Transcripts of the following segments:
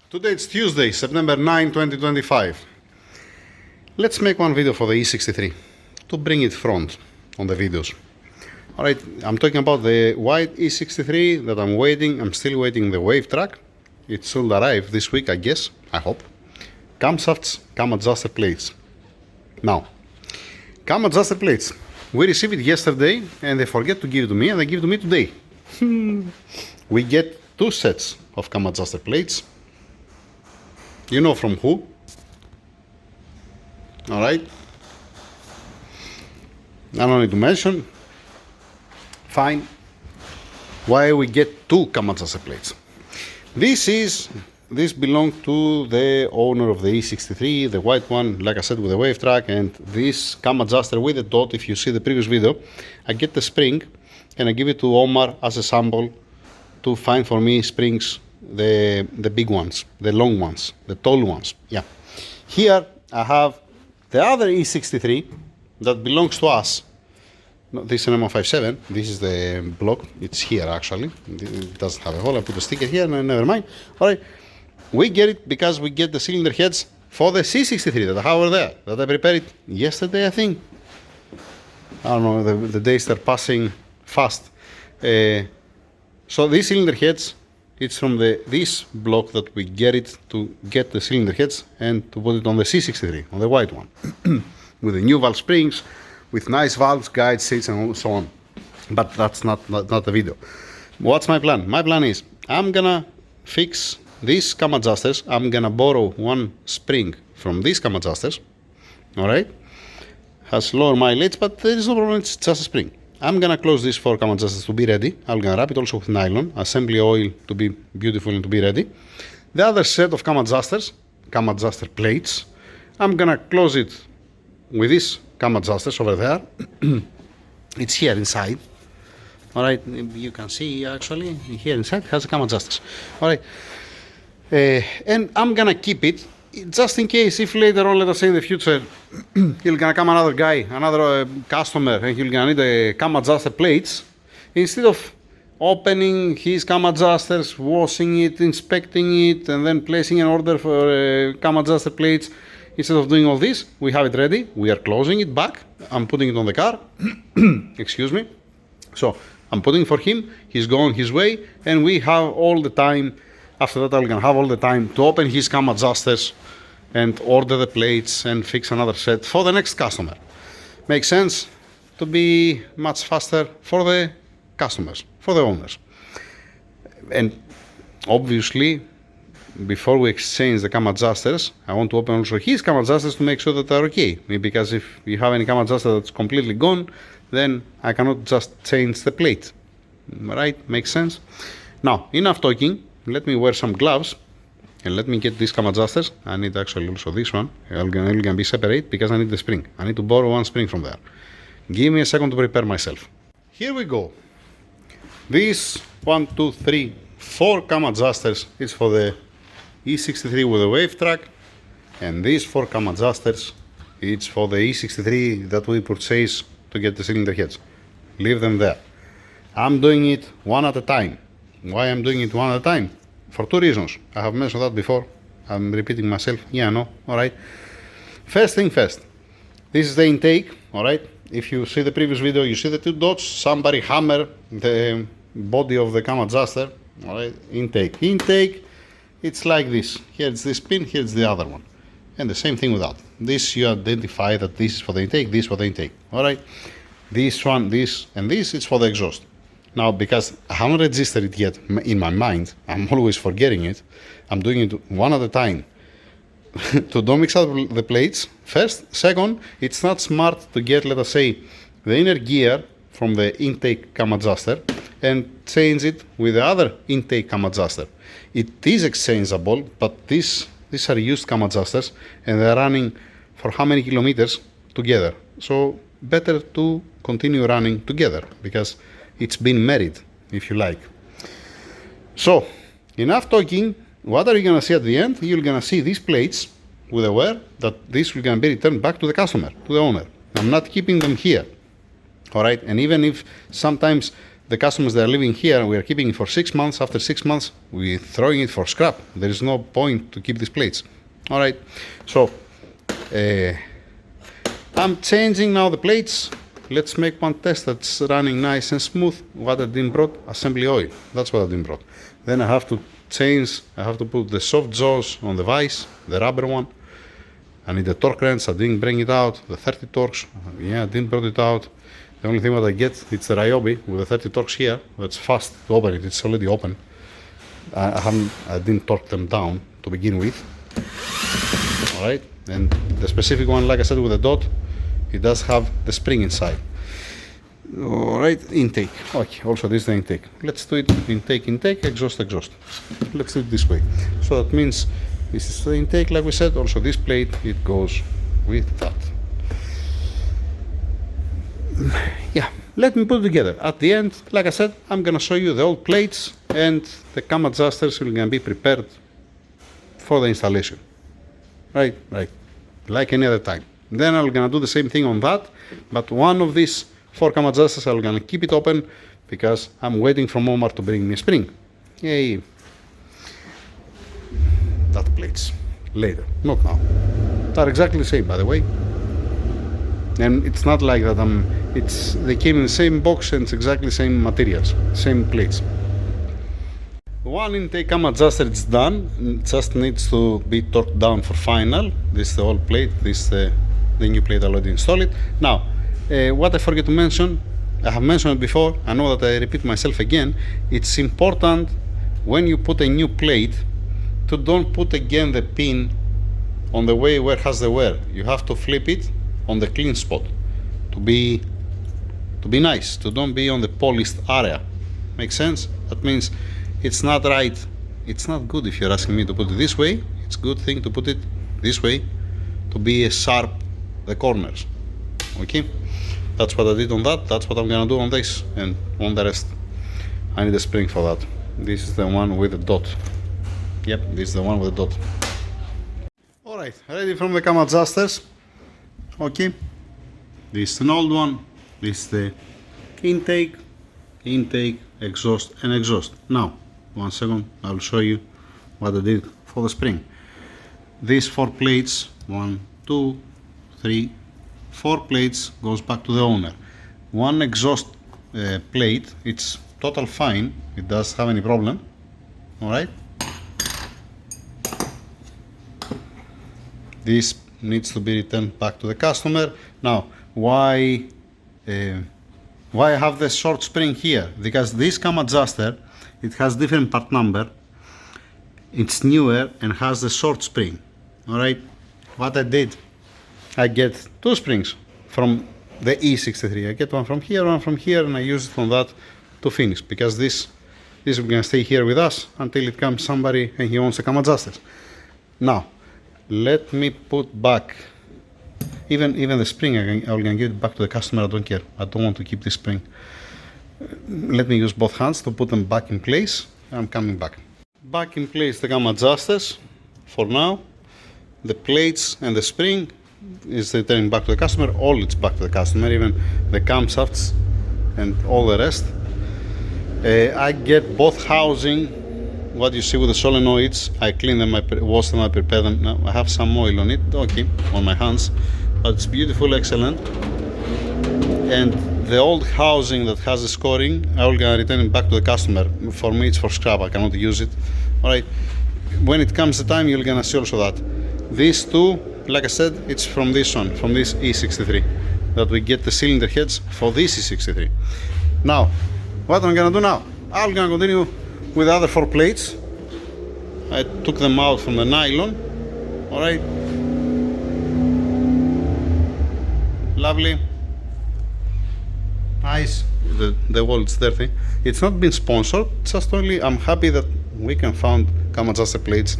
Today it's Tuesday, September 9, 2025. Let's make one video for the E63 to bring it front on the videos. Alright, I'm talking about the white E63 that I'm still waiting the wave track. It should arrive this week, I guess, I hope. Camshafts, cam adjuster plates. Now, cam adjuster plates. We received it yesterday and they forget to give it to me and they give it to me today. We get two sets of cam adjuster plates. You know from who? Alright. I don't need to mention. Fine. Why we get two cam adjuster plates? This belongs to the owner of the E63, the white one, like I said, with the wave track, and this cam adjuster with the dot. If you see the previous video, I get the spring and I give it to Omar as a sample to find for me springs, the big ones, the long ones, the tall ones. Yeah. Here I have the other E63 that belongs to us. No, this is an M157. This is the block. It's here actually. It doesn't have a hole. I put a sticker here. No, never mind. All right. We get it because we get the cylinder heads for the C63 that I have over there. That I prepared it yesterday, I think. I don't know. The days are passing fast. So these cylinder heads, it's from this block that we get it to get the cylinder heads and to put it on the C63, on the white one, with the new valve springs, with nice valves, guide seats, and so on. But that's not the video. What's my plan? My plan is I'm gonna fix these cam adjusters. I'm gonna borrow one spring from these cam adjusters. All right, has lower mileage, but there is no problem. It's just a spring. I'm gonna close these four cam adjusters to be ready. I'm gonna wrap it also with nylon, assembly oil to be beautiful and to be ready. The other set of cam adjusters, cam adjuster plates, I'm gonna close it with these cam adjusters over there. It's here inside. All right, you can see actually here inside has cam adjusters. All right, and I'm gonna keep it just in case if later on, let us say in the future, he'll gonna come another guy, another customer, and he'll gonna need a cam adjuster plates. Instead of opening his cam adjusters, washing it, inspecting it, and then placing an order for cam adjuster plates, instead of doing all this, we have it ready. We are closing it back. I'm putting it on the car. Excuse me. So I'm putting it for him. He's going his way, and we have all the time. After that, I'm gonna have all the time to open his cam adjusters and order the plates and fix another set for the next customer. Makes sense to be much faster for the customers, for the owners. And obviously, before we exchange the cam adjusters, I want to open also his cam adjusters to make sure that they're okay. Because if you have any cam adjuster that's completely gone, then I cannot just change the plate. Right? Makes sense? Now, enough talking. Let me wear some gloves and let me get these cam adjusters. I need actually also this one. I'm gonna be separate because I need the spring. I need to borrow one spring from there. Give me a second to prepare myself. Here we go. These 1, 2, 3, 4 cam adjusters is for the E63 with a wave track, and these 4 cam adjusters it's for the E63 that we purchase to get the cylinder heads. Leave them there. I'm doing it one at a time. Why I'm doing it one at a time? For 2 reasons. I have mentioned that before. I'm repeating myself. Yeah, no. Alright. First thing first. This is the intake. Alright. If you see the previous video, you see the 2 dots. Somebody hammer the body of the cam adjuster. Alright. Intake. Intake. It's like this. Here it's this pin. Here it's the other one. And the same thing with that. This you identify that this is for the intake. This for the intake. Alright. This one, this, and this is for the exhaust. Now, because I haven't registered it yet in my mind, I'm always forgetting it. I'm doing it one at a time. To don't mix up the plates, first. Second, it's not smart to get, let us say, the inner gear from the intake cam adjuster and change it with the other intake cam adjuster. It is exchangeable, but these are used cam adjusters and they're running for how many kilometers together. So better to continue running together because it's been married, if you like. So, enough talking. What are you gonna see at the end? You're gonna see these plates with a wear that this will gonna be returned back to the customer, to the owner. I'm not keeping them here. All right, and even if sometimes the customers that are living here, we are keeping it for 6 months. After 6 months, we're throwing it for scrap. There is no point to keep these plates. All right, so I'm changing now the plates. Let's make one test that's running nice and smooth. What I didn't brought, assembly oil. That's what I didn't brought. Then I have to change, I have to put the soft jaws on the vise, the rubber one. I need the torque wrench, I didn't bring it out. The 30 torques, yeah, I didn't bring it out. The only thing that I get, it's the Ryobi with the 30 torques here. That's fast to open it, it's already open. I didn't torque them down to begin with. All right, and the specific one, like I said, with the dot, it does have the spring inside. All right, intake. Okay, also this is the intake. Let's do it intake, exhaust. Let's do it this way. So that means this is the intake, like we said. Also this plate, it goes with that. Yeah, let me put it together. At the end, like I said, I'm gonna show you the old plates and the cam adjusters will gonna be prepared for the installation. Right, like any other time. Then I'm gonna do the same thing on that, but one of these 4 cam adjusters I'm gonna keep it open because I'm waiting for Omar to bring me a spring. Yay! That plates later, not now. They're exactly the same, by the way. And it's not like that they came in the same box and it's exactly the same materials, same plates. One intake cam adjuster, it's done. It just needs to be torqued down for final. This is the old plate, this is the new plate already installed. Now, what I forget to mention, I have mentioned it before, I know that I repeat myself again, it's important when you put a new plate to don't put again the pin on the way where it has the wear. You have to flip it on the clean spot to be nice, to don't be on the polished area. Make sense? That means it's not right, it's not good if you're asking me to put it this way. It's a good thing to put it this way to be a sharp the corners. Okay, that's what I did on that. That's what I'm gonna do on this and on the rest. I need a spring for that. This is the one with the dot. Yep, this is the one with the dot. Alright, ready from the cam adjusters. Okay, this is an old one. This is the intake, exhaust and exhaust. Now, one second, I'll show you what I did for the spring. These 4 plates, 1, 2, 3, 4 plates goes back to the owner. One exhaust plate, it's total fine, it doesn't have any problem. Alright, this needs to be returned back to the customer. Now, why I have the short spring here? Because this cam adjuster, it has different part number, it's newer and has the short spring. Alright, what I did, I get 2 springs from the E63. I get one from here, and I use it from that to finish, because this is gonna stay here with us until it comes somebody and he wants the cam adjusters. Now, let me put back even the spring. I'm gonna give it back to the customer. I don't care. I don't want to keep this spring. Let me use both hands to put them back in place. I'm coming back. Back in place the cam adjusters for now. The plates and the spring is returning back to the customer. All it's back to the customer, even the camshafts and all the rest. I get both housing, what you see with the solenoids. I clean them, I wash them, I prepare them. Now I have some oil on it, okay, on my hands, but it's beautiful, excellent. And the old housing that has the scoring, I will gonna return it back to the customer. For me, it's for scrap. I cannot use it. All right. When it comes the time, you're gonna see also that these 2, like I said, it's from this one, from this E63, that we get the cylinder heads for this E63. Now, what I'm gonna do now? I'm gonna continue with the other 4 plates. I took them out from the nylon. All right. Lovely. Nice. The wall is dirty. It's not been sponsored, just only I'm happy that we can find cam adjuster plates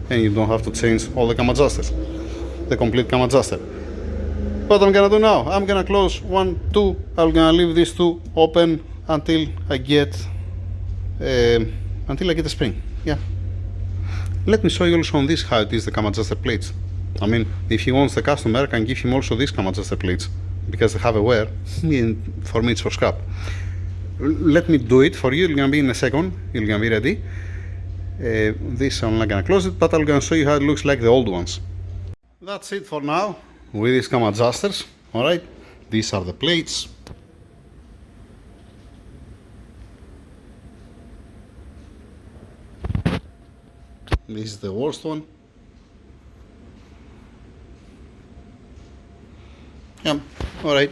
and you don't have to change all the cam adjusters, the complete cam adjuster. What I'm gonna do now, I'm gonna close 1, 2, I'm gonna leave these 2 open until I get the spring. Yeah. Let me show you also on this how it is the cam adjuster plates. I mean, if he wants the customer, I can give him also these cam adjuster plates because they have a wear, and for me it's for scrap. let me do it for you. It's gonna be in a second. It's gonna be ready. This I'm not gonna close it, but I'm gonna show you how it looks like the old ones. That's it for now with these cam adjusters. Alright, these are the plates. This is the worst one. Yeah, alright.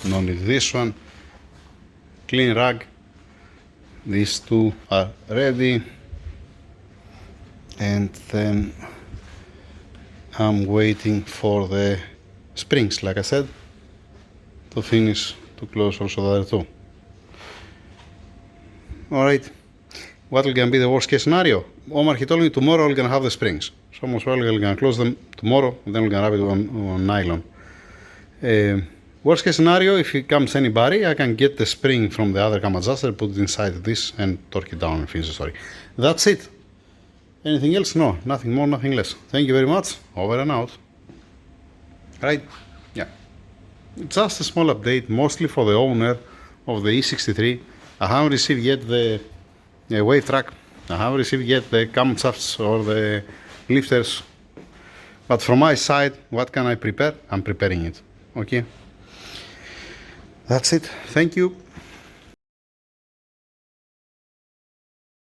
No need this one. Clean rag. These two are ready. And then I'm waiting for the springs, like I said, to finish, to close also the other two. Alright, what will gonna be the worst case scenario? Omar, he told me tomorrow we're gonna have the springs. So most probably we're gonna close them tomorrow, and then we're gonna wrap it on nylon. Worst case scenario, if it comes anybody, I can get the spring from the other cam adjuster, put it inside this, and torque it down and finish the story. That's it. Anything else? No, nothing more, nothing less. Thank you very much. Over and out. Right? Yeah. Just a small update, mostly for the owner of the E63. I haven't received yet the wave track. I haven't received yet the camshafts or the lifters. But from my side, what can I prepare? I'm preparing it. Okay? That's it. Thank you.